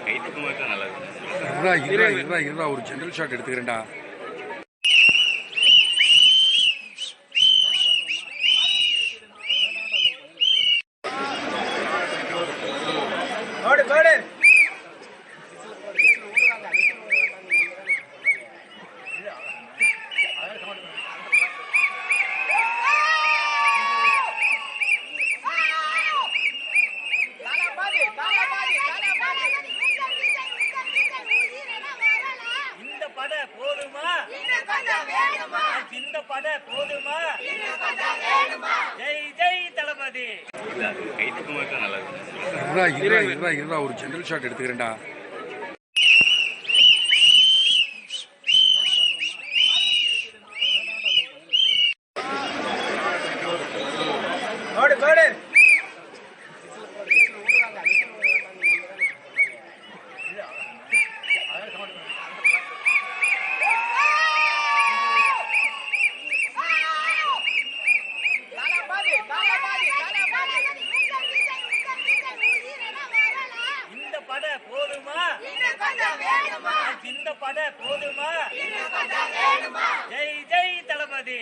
கைத்துக்கு மட்டும் நல்லது. ஒரு ஜெனரல் ஷாட் எடுத்துக்கிறேன்டா. போதுமா இந்த பட போதுமா ஜெய் ஜெய் தளபதி. கைத்துக்கு மட்டும் நல்லது. ஒரு ஜெனரல் ஷாட் எடுத்துக்கிறேன்டா. போதுமா இந்த பட போதுமா ஜெய் ஜெய் தளபதி.